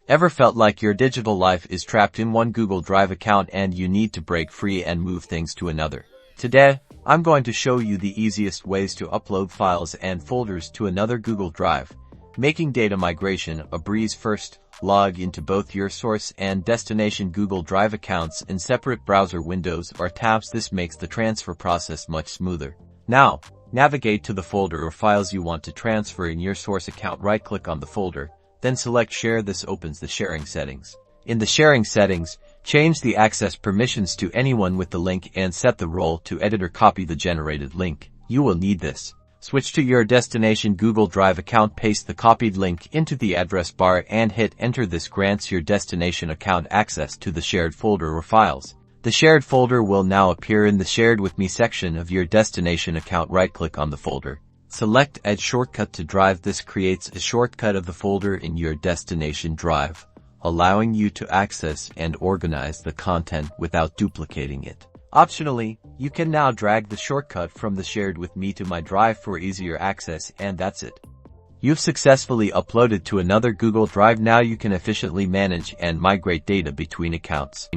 Ever felt like your digital life is trapped in one Google Drive account and you need to break free and move things to another? Today, I'm going to show you the easiest ways to upload files and folders to another Google Drive, making data migration a breeze. First, log into both your source and destination Google Drive accounts in separate browser windows or tabs. This makes the transfer process much smoother. Now, navigate to the folder or files you want to transfer in your source account. Right-click on the folder, then select Share. This opens the sharing settings. In the sharing settings, change the access permissions to anyone with the link and set the role to editor. Copy the generated link. You will need this. Switch to your destination Google Drive account. Paste the copied link into the address bar and hit enter. This grants your destination account access to the shared folder or files. The shared folder will now appear in the Shared with Me section of your destination account. Right-click on the folder. Select Add Shortcut to Drive. This creates a shortcut of the folder in your destination drive, allowing you to access and organize the content without duplicating it. Optionally, you can now drag the shortcut from the Shared with Me to My Drive for easier access, and that's it. You've successfully uploaded to another Google Drive. Now you can efficiently manage and migrate data between accounts.